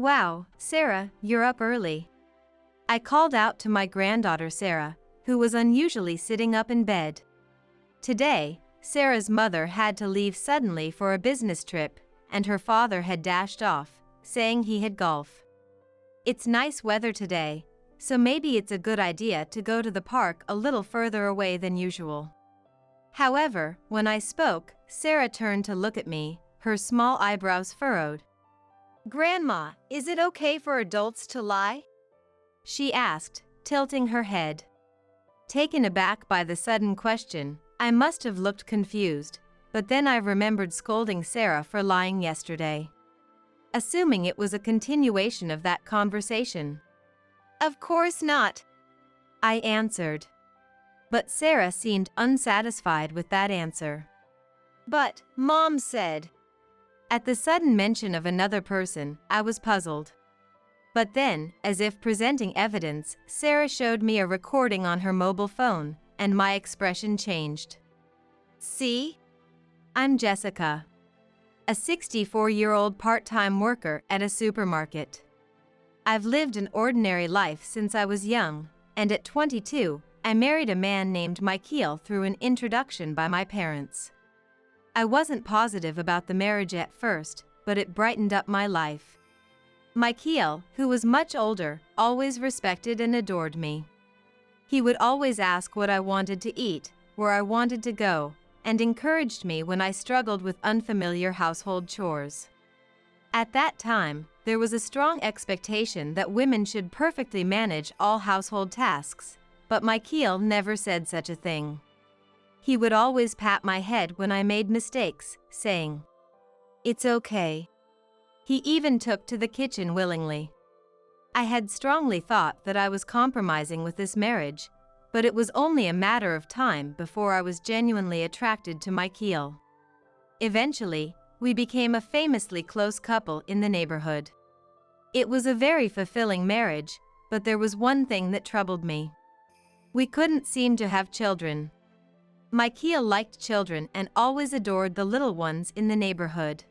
Wow, Sarah, you're up early. I called out to my granddaughter Sarah, who was unusually sitting up in bed. Today, Sarah's mother had to leave suddenly for a business trip, and her father had dashed off, saying he had golf. It's nice weather today, so maybe it's a good idea to go to the park a little further away than usual. However, when I spoke, Sarah turned to look at me, her small eyebrows furrowed. "Grandma, is it okay for adults to lie?" she asked, tilting her head. Taken aback by the sudden question, I must have looked confused, but then I remembered scolding Sarah for lying yesterday. Assuming it was a continuation of that conversation. "Of course not," I answered. But Sarah seemed unsatisfied with that answer. "But, Mom said..." At the sudden mention of another person, I was puzzled. But then, as if presenting evidence, Sarah showed me a recording on her mobile phone, and my expression changed. "See? I'm Jessica, a 64-year-old part-time worker at a supermarket. I've lived an ordinary life since I was young, and at 22, I married a man named Michael through an introduction by my parents. I wasn't positive about the marriage at first, but it brightened up my life. Michael, who was much older, always respected and adored me. He would always ask what I wanted to eat, where I wanted to go, and encouraged me when I struggled with unfamiliar household chores. At that time, there was a strong expectation that women should perfectly manage all household tasks, but Michael never said such a thing. He would always pat my head when I made mistakes, saying, "It's okay." He even took to the kitchen willingly. I had strongly thought that I was compromising with this marriage, but it was only a matter of time before I was genuinely attracted to Michael. Eventually, we became a famously close couple in the neighborhood. It was a very fulfilling marriage, but there was one thing that troubled me. We couldn't seem to have children. Michael liked children and always adored the little ones in the neighborhood.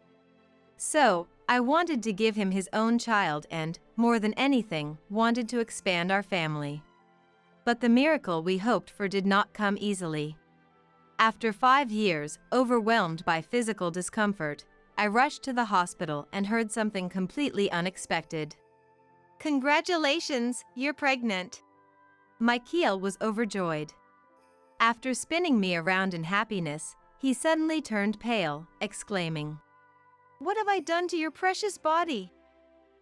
So, I wanted to give him his own child and, more than anything, wanted to expand our family. But the miracle we hoped for did not come easily. After 5 years, overwhelmed by physical discomfort, I rushed to the hospital and heard something completely unexpected. "Congratulations, you're pregnant." Michael was overjoyed. After spinning me around in happiness, he suddenly turned pale, exclaiming, "What have I done to your precious body?"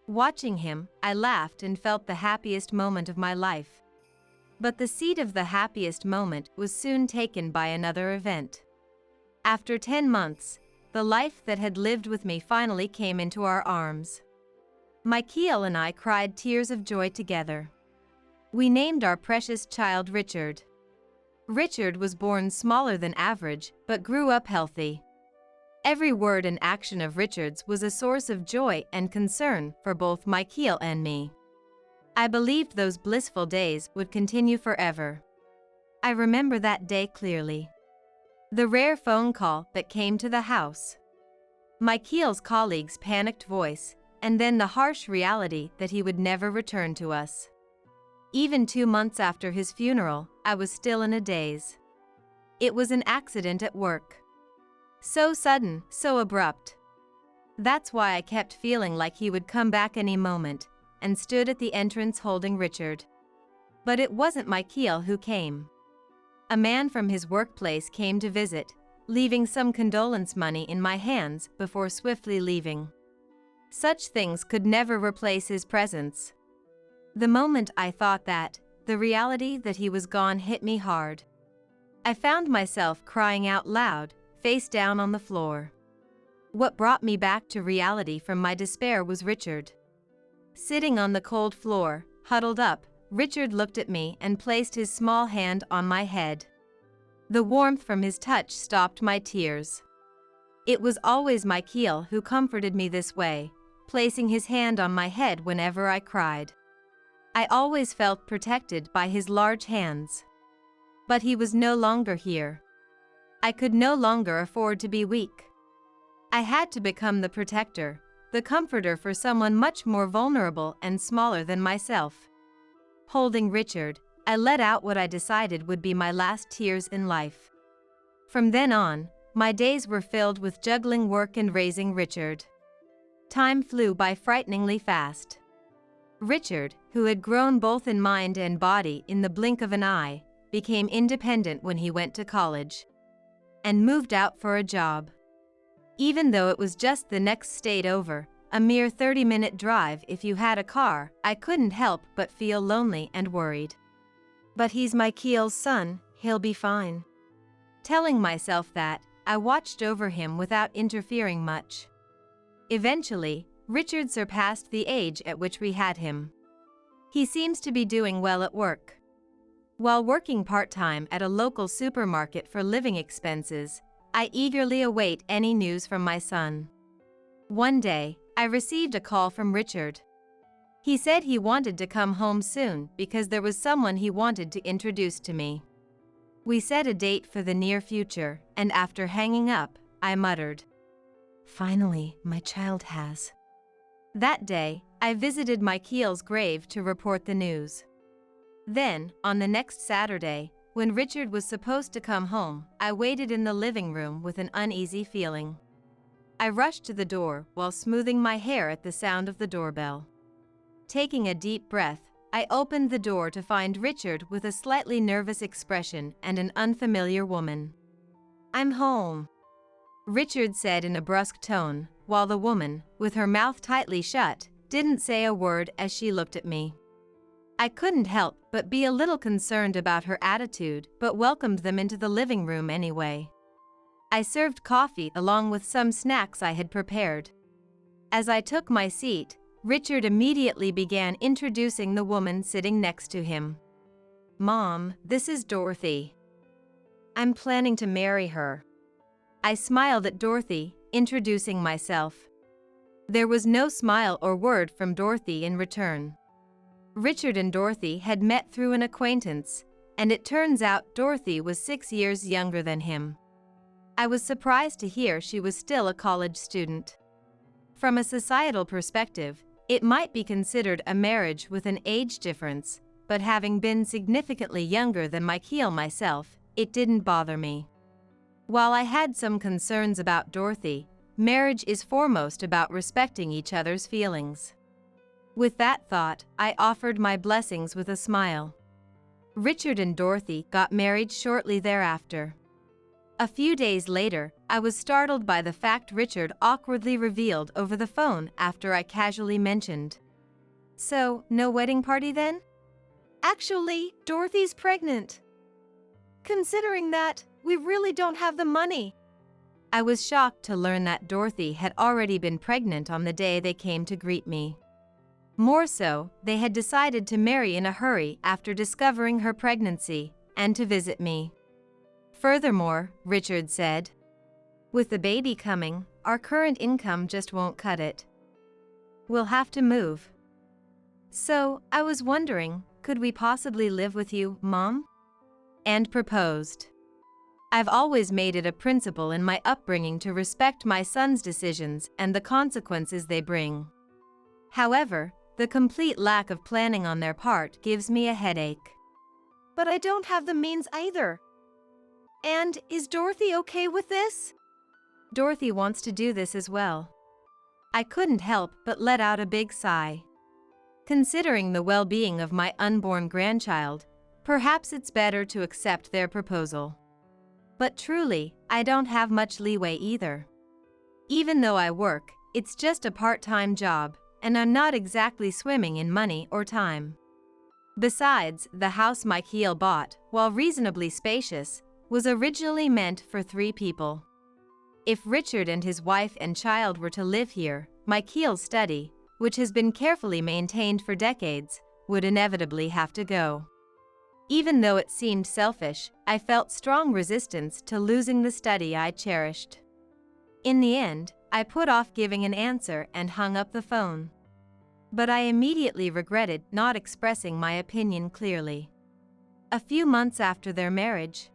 Watching him, I laughed and felt the happiest moment of my life. But the seat of the happiest moment was soon taken by another event. After 10 months, the life that had lived with me finally came into our arms. Michael and I cried tears of joy together. We named our precious child Richard. Richard was born smaller than average, but grew up healthy. Every word and action of Richard's was a source of joy and concern for both Michael and me. I believed those blissful days would continue forever. I remember that day clearly. The rare phone call that came to the house. Michael's colleague's panicked voice, and then the harsh reality that he would never return to us. Even 2 months after his funeral, I was still in a daze. It was an accident at work. So sudden, so abrupt. That's why I kept feeling like he would come back any moment, and stood at the entrance holding Richard. But it wasn't Michael who came. A man from his workplace came to visit, leaving some condolence money in my hands before swiftly leaving. Such things could never replace his presence. The moment I thought that, the reality that he was gone hit me hard. I found myself crying out loud, face down on the floor. What brought me back to reality from my despair was Richard. Sitting on the cold floor, huddled up, Richard looked at me and placed his small hand on my head. The warmth from his touch stopped my tears. It was always Michael who comforted me this way, placing his hand on my head whenever I cried. I always felt protected by his large hands. But he was no longer here. I could no longer afford to be weak. I had to become the protector, the comforter for someone much more vulnerable and smaller than myself. Holding Richard, I let out what I decided would be my last tears in life. From then on, my days were filled with juggling work and raising Richard. Time flew by frighteningly fast. Richard, who had grown both in mind and body in the blink of an eye, became independent when he went to college and moved out for a job. Even though it was just the next state over, a mere 30-minute drive if you had a car, I couldn't help but feel lonely and worried. But he's Michael's son, he'll be fine. Telling myself that, I watched over him without interfering much. Eventually, Richard surpassed the age at which we had him. He seems to be doing well at work. While working part-time at a local supermarket for living expenses, I eagerly await any news from my son. One day, I received a call from Richard. He said he wanted to come home soon because there was someone he wanted to introduce to me. We set a date for the near future, and after hanging up, I muttered, "Finally, my child has." That day, I visited Michael's grave to report the news. Then, on the next Saturday, when Richard was supposed to come home, I waited in the living room with an uneasy feeling. I rushed to the door while smoothing my hair at the sound of the doorbell. Taking a deep breath, I opened the door to find Richard with a slightly nervous expression and an unfamiliar woman. "I'm home," Richard said in a brusque tone, while the woman, with her mouth tightly shut, didn't say a word as she looked at me. I couldn't help but be a little concerned about her attitude, but welcomed them into the living room anyway. I served coffee along with some snacks I had prepared. As I took my seat, Richard immediately began introducing the woman sitting next to him. "Mom, this is Dorothy. I'm planning to marry her." I smiled at Dorothy, introducing myself. There was no smile or word from Dorothy in return. Richard and Dorothy had met through an acquaintance, and it turns out Dorothy was 6 years younger than him. I was surprised to hear she was still a college student. From a societal perspective, it might be considered a marriage with an age difference, but having been significantly younger than Michael myself, it didn't bother me. While I had some concerns about Dorothy, marriage is foremost about respecting each other's feelings. With that thought, I offered my blessings with a smile. Richard and Dorothy got married shortly thereafter. A few days later, I was startled by the fact Richard awkwardly revealed over the phone after I casually mentioned, "So, no wedding party then?" "Actually, Dorothy's pregnant. Considering that, we really don't have the money." I was shocked to learn that Dorothy had already been pregnant on the day they came to greet me. More so, they had decided to marry in a hurry after discovering her pregnancy, and to visit me. Furthermore, Richard said, "With the baby coming, our current income just won't cut it. We'll have to move. So, I was wondering, could we possibly live with you, Mom?" And proposed. I've always made it a principle in my upbringing to respect my son's decisions and the consequences they bring. However, the complete lack of planning on their part gives me a headache. "But I don't have the means either. And is Dorothy okay with this?" "Dorothy wants to do this as well." I couldn't help but let out a big sigh. Considering the well-being of my unborn grandchild, perhaps it's better to accept their proposal. But truly, I don't have much leeway either. Even though I work, it's just a part-time job, and I'm not exactly swimming in money or time. Besides, the house Michael bought, while reasonably spacious, was originally meant for 3 people. If Richard and his wife and child were to live here, Michael's study, which has been carefully maintained for decades, would inevitably have to go. Even though it seemed selfish, I felt strong resistance to losing the study I cherished. In the end, I put off giving an answer and hung up the phone. But I immediately regretted not expressing my opinion clearly. A few months after their marriage,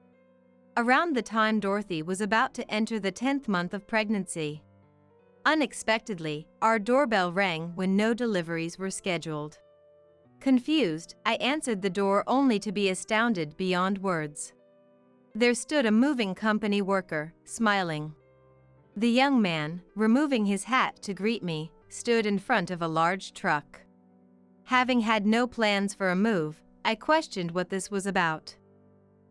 around the time Dorothy was about to enter the 10th month of pregnancy, Unexpectedly, our doorbell rang when no deliveries were scheduled. Confused, I answered the door only to be astounded beyond words. There stood a moving company worker, smiling. The young man, removing his hat to greet me, stood in front of a large truck. Having had no plans for a move, I questioned what this was about.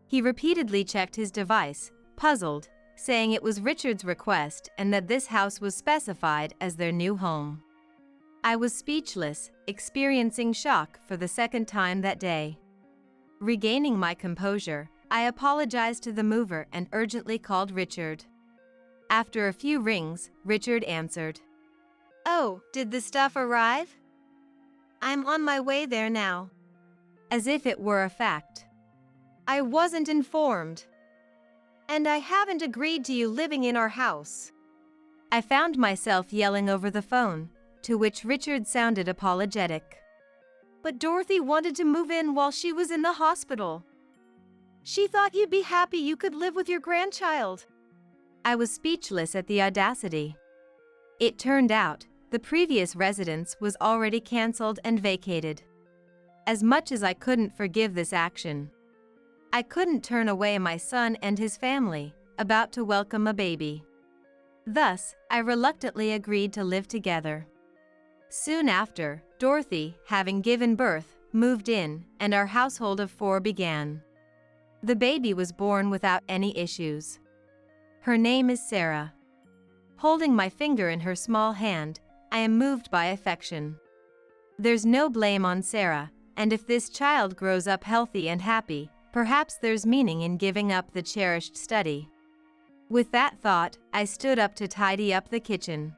He repeatedly checked his device, puzzled, saying it was Richard's request and that this house was specified as their new home. I was speechless, experiencing shock for the second time that day. Regaining my composure, I apologized to the mover and urgently called Richard. After a few rings, Richard answered. "Oh, did the stuff arrive? I'm on my way there now." As if it were a fact. "I wasn't informed. And I haven't agreed to you living in our house." I found myself yelling over the phone, to which Richard sounded apologetic. "But Dorothy wanted to move in while she was in the hospital. She thought you'd be happy you could live with your grandchild." I was speechless at the audacity. It turned out, the previous residence was already cancelled and vacated. As much as I couldn't forgive this action, I couldn't turn away my son and his family, about to welcome a baby. Thus, I reluctantly agreed to live together. Soon after, Dorothy, having given birth, moved in, and our household of 4 began. The baby was born without any issues. Her name is Sarah. Holding my finger in her small hand, I am moved by affection. There's no blame on Sarah, and if this child grows up healthy and happy, perhaps there's meaning in giving up the cherished study. With that thought, I stood up to tidy up the kitchen.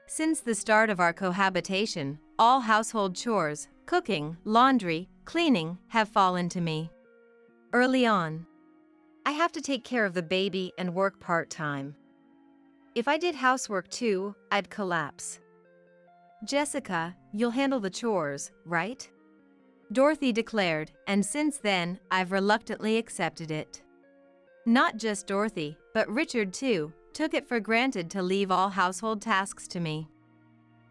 Since the start of our cohabitation, all household chores, cooking, laundry, cleaning, have fallen to me. Early on, I have to take care of the baby and work part-time. If I did housework too, I'd collapse. "Jessica, you'll handle the chores, right?" Dorothy declared, and since then, I've reluctantly accepted it. Not just Dorothy, but Richard too, took it for granted to leave all household tasks to me.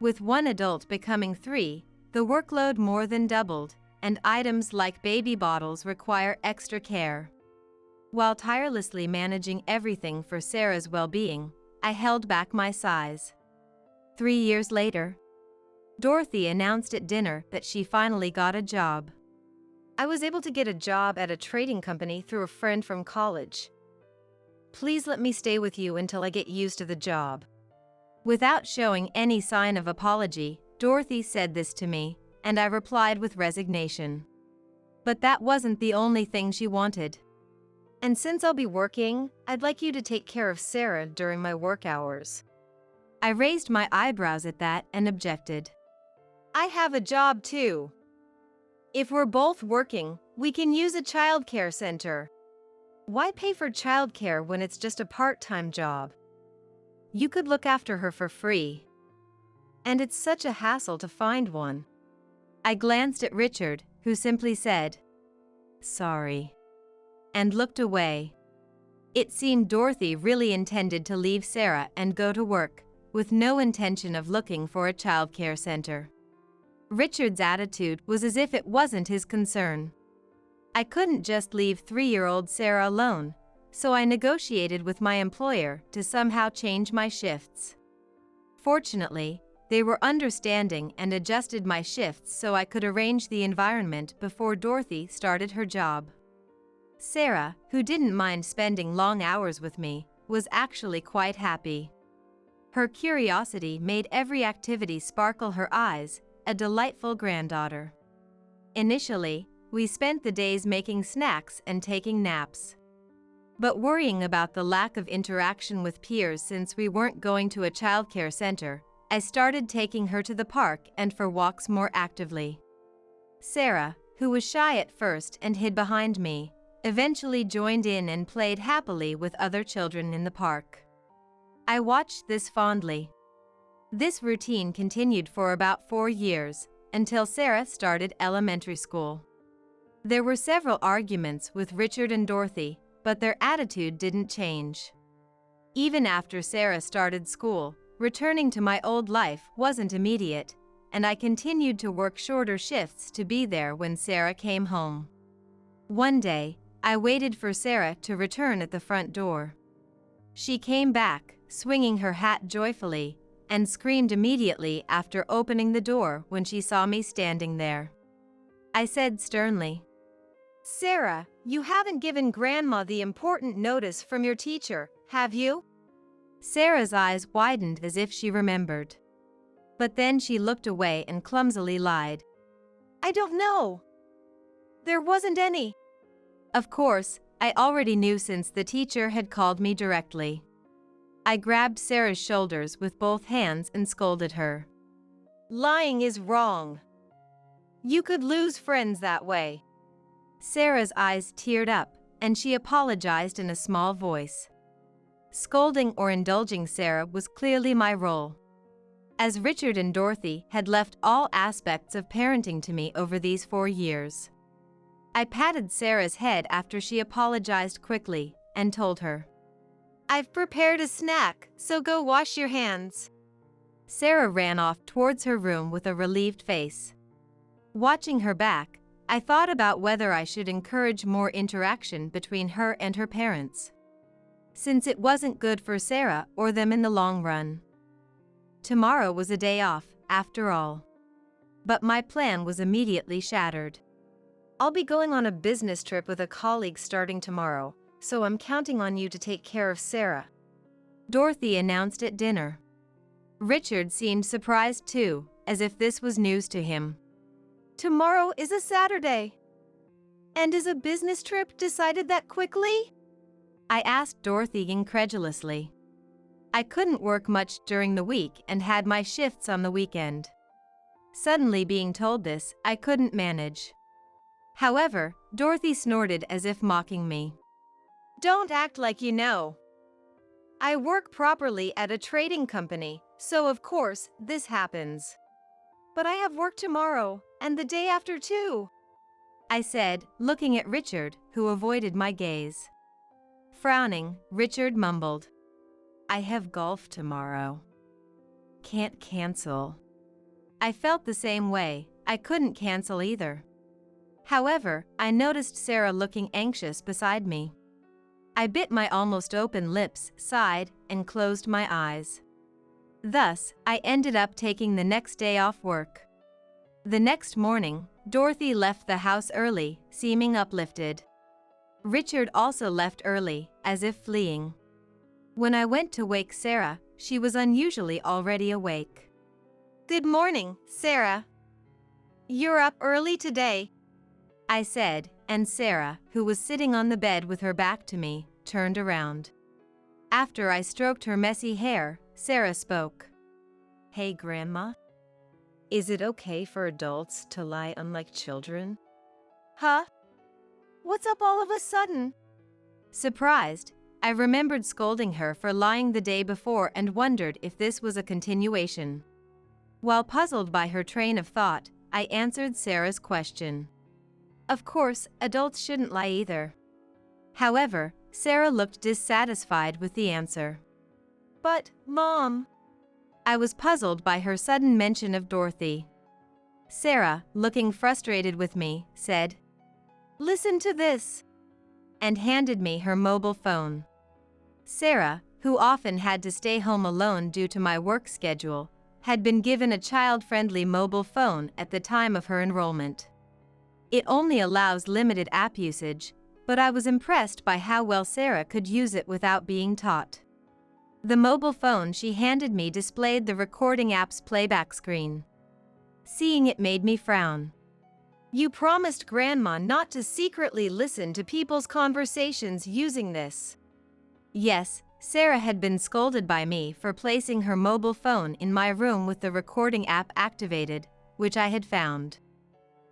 With one adult becoming 3, the workload more than doubled, and items like baby bottles require extra care. While tirelessly managing everything for Sarah's well-being, I held back my sighs. 3 years later, Dorothy announced at dinner that she finally got a job. "I was able to get a job at a trading company through a friend from college. Please let me stay with you until I get used to the job." Without showing any sign of apology, Dorothy said this to me, and I replied with resignation. But that wasn't the only thing she wanted. "And since I'll be working, I'd like you to take care of Sarah during my work hours." I raised my eyebrows at that and objected. "I have a job too. If we're both working, we can use a childcare center. Why pay for childcare when it's just a part-time job? You could look after her for free. And it's such a hassle to find one." I glanced at Richard, who simply said, "Sorry," and looked away. It seemed Dorothy really intended to leave Sarah and go to work, with no intention of looking for a childcare center. Richard's attitude was as if it wasn't his concern. I couldn't just leave 3-year-old Sarah alone, so I negotiated with my employer to somehow change my shifts. Fortunately, they were understanding and adjusted my shifts so I could arrange the environment before Dorothy started her job. Sarah, who didn't mind spending long hours with me, was actually quite happy. Her curiosity made every activity sparkle her eyes, a delightful granddaughter. Initially, we spent the days making snacks and taking naps. But worrying about the lack of interaction with peers since we weren't going to a childcare center, I started taking her to the park and for walks more actively. Sarah, who was shy at first and hid behind me, eventually joined in and played happily with other children in the park. I watched this fondly. This routine continued for about 4 years, until Sarah started elementary school. There were several arguments with Richard and Dorothy, but their attitude didn't change. Even after Sarah started school, returning to my old life wasn't immediate, and I continued to work shorter shifts to be there when Sarah came home. One day, I waited for Sarah to return at the front door. She came back, swinging her hat joyfully, and screamed immediately after opening the door when she saw me standing there. I said sternly, "Sarah, you haven't given Grandma the important notice from your teacher, have you?" Sarah's eyes widened as if she remembered. But then she looked away and clumsily lied. "I don't know. There wasn't any." Of course, I already knew since the teacher had called me directly. I grabbed Sarah's shoulders with both hands and scolded her. "Lying is wrong. You could lose friends that way." Sarah's eyes teared up, and she apologized in a small voice. Scolding or indulging Sarah was clearly my role. As Richard and Dorothy had left all aspects of parenting to me over these 4 years. I patted Sarah's head after she apologized quickly and told her, "I've prepared a snack, so go wash your hands." Sarah ran off towards her room with a relieved face. Watching her back, I thought about whether I should encourage more interaction between her and her parents, since it wasn't good for Sarah or them in the long run. Tomorrow was a day off, after all. But my plan was immediately shattered. "I'll be going on a business trip with a colleague starting tomorrow, so I'm counting on you to take care of Sarah," Dorothy announced at dinner. Richard seemed surprised too, as if this was news to him. "Tomorrow is a Saturday. And is a business trip decided that quickly?" I asked Dorothy incredulously. I couldn't work much during the week and had my shifts on the weekend. Suddenly being told this, I couldn't manage. However, Dorothy snorted as if mocking me. "Don't act like you know. I work properly at a trading company, so of course this happens. But I have work tomorrow, and the day after too," I said, looking at Richard, who avoided my gaze. Frowning, Richard mumbled, "I have golf tomorrow. Can't cancel." I felt the same way. I couldn't cancel either. However, I noticed Sarah looking anxious beside me. I bit my almost open lips, sighed, and closed my eyes. Thus, I ended up taking the next day off work. The next morning, Dorothy left the house early, seeming uplifted. Richard also left early, as if fleeing. When I went to wake Sarah, she was unusually already awake. "Good morning, Sarah. You're up early today," I said, and Sarah, who was sitting on the bed with her back to me, turned around. After I stroked her messy hair, Sarah spoke. "Hey, Grandma. Is it okay for adults to lie unlike children?" "Huh? What's up all of a sudden?" Surprised, I remembered scolding her for lying the day before and wondered if this was a continuation. While puzzled by her train of thought, I answered Sarah's question. Of course, adults shouldn't lie either. However, Sarah looked dissatisfied with the answer. "But, Mom..." I was puzzled by her sudden mention of Dorothy. Sarah, looking frustrated with me, said, "Listen to this," and handed me her mobile phone. Sarah, who often had to stay home alone due to my work schedule, had been given a child-friendly mobile phone at the time of her enrollment. It only allows limited app usage, but I was impressed by how well Sarah could use it without being taught. The mobile phone she handed me displayed the recording app's playback screen. Seeing it made me frown. "You promised Grandma not to secretly listen to people's conversations using this." Yes, Sarah had been scolded by me for placing her mobile phone in my room with the recording app activated, which I had found.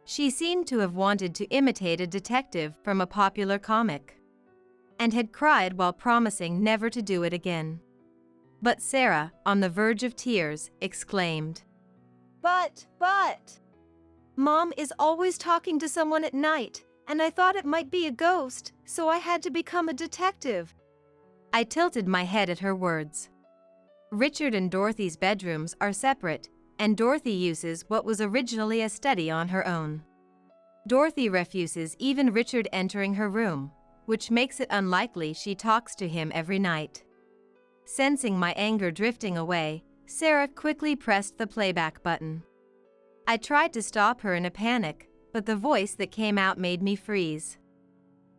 She seemed to have wanted to imitate a detective from a popular comic, and had cried while promising never to do it again. But Sarah, on the verge of tears, exclaimed, But, Mom is always talking to someone at night, and I thought it might be a ghost, so I had to become a detective." I tilted my head at her words. Richard and Dorothy's bedrooms are separate, and Dorothy uses what was originally a study on her own. Dorothy refuses even Richard entering her room, which makes it unlikely she talks to him every night. Sensing my anger drifting away, Sarah quickly pressed the playback button. I tried to stop her in a panic, but the voice that came out made me freeze.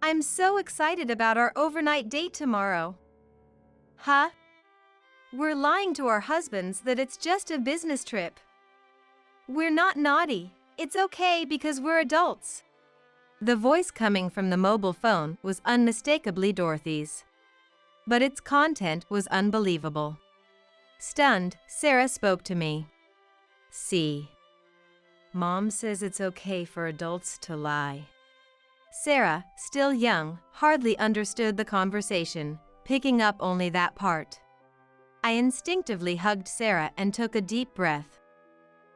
"I'm so excited about our overnight date tomorrow." "Huh? We're lying to our husbands that it's just a business trip. We're not naughty. It's okay because we're adults." The voice coming from the mobile phone was unmistakably Dorothy's. But its content was unbelievable. Stunned, Sarah spoke to me. "See, Mom says it's okay for adults to lie." Sarah, still young, hardly understood the conversation, picking up only that part. I instinctively hugged Sarah and took a deep breath.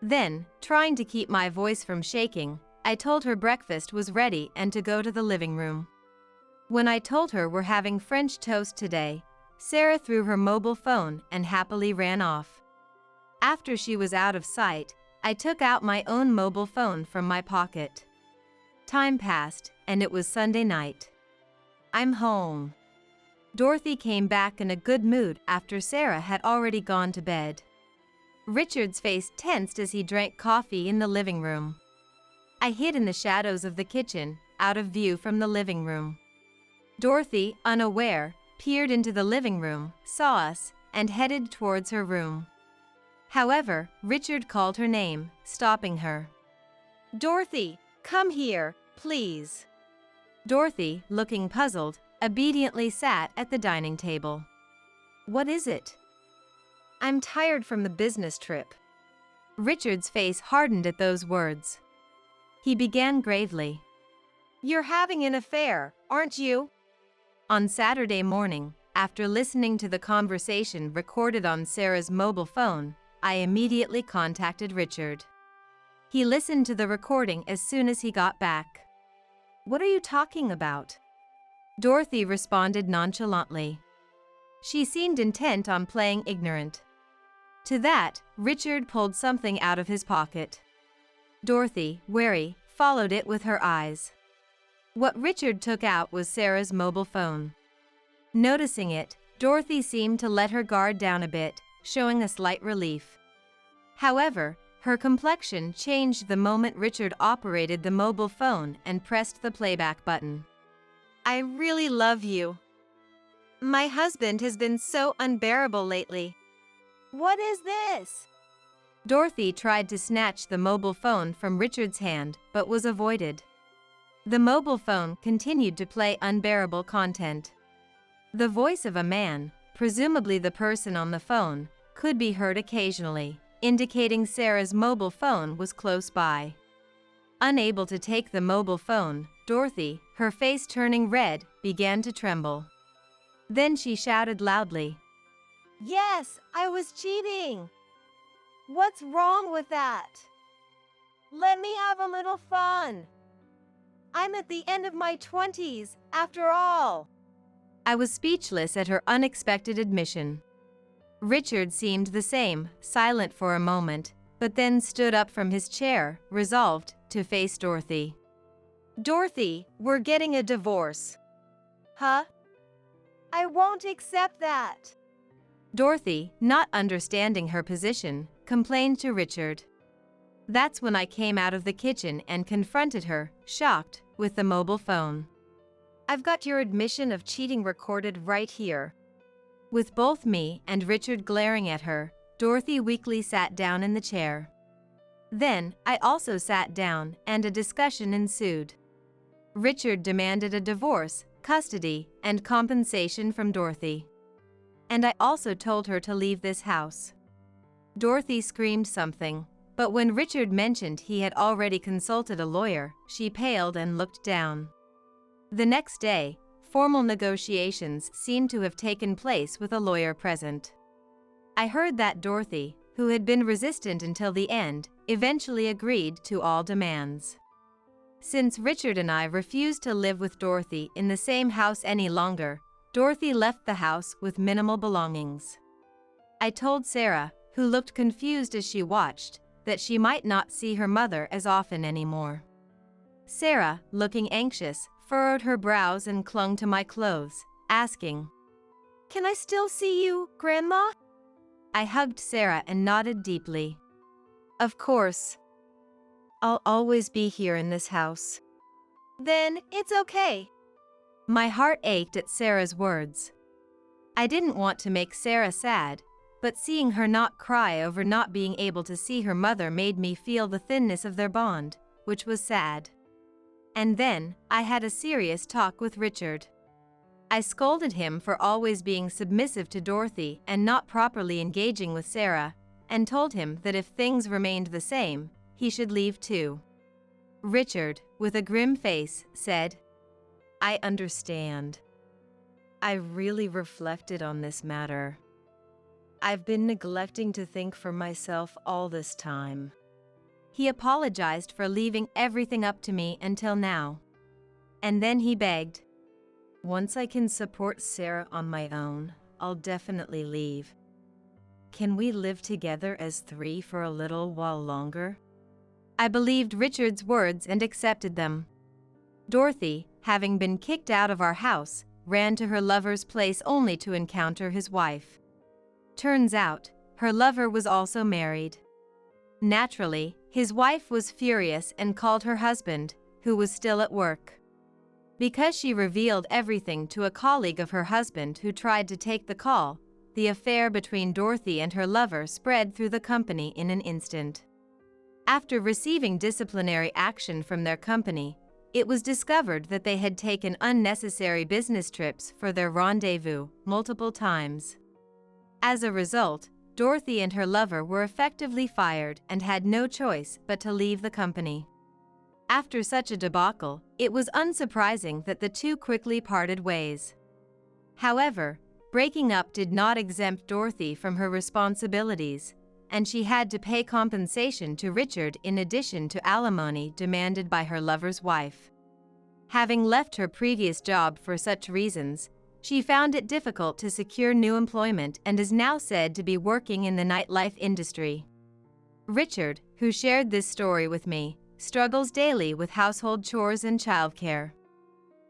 Then, trying to keep my voice from shaking, I told her breakfast was ready and to go to the living room. When I told her we're having French toast today, Sarah threw her mobile phone and happily ran off. After she was out of sight, I took out my own mobile phone from my pocket. Time passed, and it was Sunday night. "I'm home." Dorothy came back in a good mood after Sarah had already gone to bed. Richard's face tensed as he drank coffee in the living room. I hid in the shadows of the kitchen, out of view from the living room. Dorothy, unaware, peered into the living room, saw us, and headed towards her room. However, Richard called her name, stopping her. "Dorothy, come here, please." Dorothy, looking puzzled, obediently sat at the dining table. "What is it?" "I'm tired from the business trip." Richard's face hardened at those words. He began gravely. "You're having an affair, aren't you?" On Saturday morning, after listening to the conversation recorded on Sarah's mobile phone, I immediately contacted Richard. He listened to the recording as soon as he got back. "What are you talking about?" Dorothy responded nonchalantly. She seemed intent on playing ignorant. To that, Richard pulled something out of his pocket. Dorothy, wary, followed it with her eyes. What Richard took out was Sarah's mobile phone. Noticing it, Dorothy seemed to let her guard down a bit, showing a slight relief. However, her complexion changed the moment Richard operated the mobile phone and pressed the playback button. "I really love you. My husband has been so unbearable lately." "What is this?" Dorothy tried to snatch the mobile phone from Richard's hand, but was avoided. The mobile phone continued to play unbearable content. The voice of a man, presumably the person on the phone, could be heard occasionally, indicating Sarah's mobile phone was close by. Unable to take the mobile phone, Dorothy, her face turning red, began to tremble. Then she shouted loudly, "Yes, I was cheating! What's wrong with that? Let me have a little fun. I'm at the end of my 20s, after all." I was speechless at her unexpected admission. Richard seemed the same, silent for a moment, but then stood up from his chair, resolved to face Dorothy. "Dorothy, we're getting a divorce." "Huh? I won't accept that." Dorothy, not understanding her position, complained to Richard. That's when I came out of the kitchen and confronted her, shocked, with the mobile phone. "I've got your admission of cheating recorded right here." With both me and Richard glaring at her, Dorothy weakly sat down in the chair. Then, I also sat down, and a discussion ensued. Richard demanded a divorce, custody, and compensation from Dorothy. And I also told her to leave this house. Dorothy screamed something, but when Richard mentioned he had already consulted a lawyer, she paled and looked down. The next day, formal negotiations seemed to have taken place with a lawyer present. I heard that Dorothy, who had been resistant until the end, eventually agreed to all demands. Since Richard and I refused to live with Dorothy in the same house any longer, Dorothy left the house with minimal belongings. I told Sarah, who looked confused as she watched, that she might not see her mother as often anymore. Sarah, looking anxious, furrowed her brows and clung to my clothes, asking, "Can I still see you, Grandma?" I hugged Sarah and nodded deeply. "Of course. I'll always be here in this house." "Then it's okay." My heart ached at Sarah's words. I didn't want to make Sarah sad, but seeing her not cry over not being able to see her mother made me feel the thinness of their bond, which was sad. And then, I had a serious talk with Richard. I scolded him for always being submissive to Dorothy and not properly engaging with Sarah, and told him that if things remained the same, he should leave too. Richard, with a grim face, said, "I understand. I really reflected on this matter. I've been neglecting to think for myself all this time." He apologized for leaving everything up to me until now. And then he begged, "Once I can support Sarah on my own, I'll definitely leave. Can we live together as three for a little while longer?" I believed Richard's words and accepted them. Dorothy, having been kicked out of our house, ran to her lover's place only to encounter his wife. Turns out, her lover was also married. Naturally, his wife was furious and called her husband, who was still at work. Because she revealed everything to a colleague of her husband who tried to take the call, the affair between Dorothy and her lover spread through the company in an instant. After receiving disciplinary action from their company, it was discovered that they had taken unnecessary business trips for their rendezvous multiple times. As a result, Dorothy and her lover were effectively fired and had no choice but to leave the company. After such a debacle, it was unsurprising that the two quickly parted ways. However, breaking up did not exempt Dorothy from her responsibilities, and she had to pay compensation to Richard in addition to alimony demanded by her lover's wife. Having left her previous job for such reasons, she found it difficult to secure new employment and is now said to be working in the nightlife industry. Richard, who shared this story with me, struggles daily with household chores and childcare.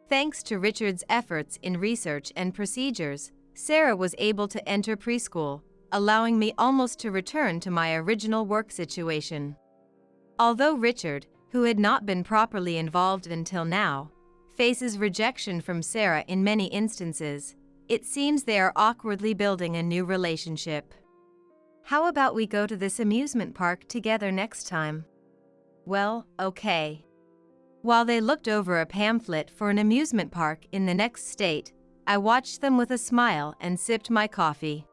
Thanks to Richard's efforts in research and procedures, Sarah was able to enter preschool, allowing me almost to return to my original work situation. Although Richard, who had not been properly involved until now, faces rejection from Sarah in many instances, it seems they are awkwardly building a new relationship. How about we go to this amusement park together next time? Well, okay. While they looked over a pamphlet for an amusement park in the next state, I watched them with a smile and sipped my coffee.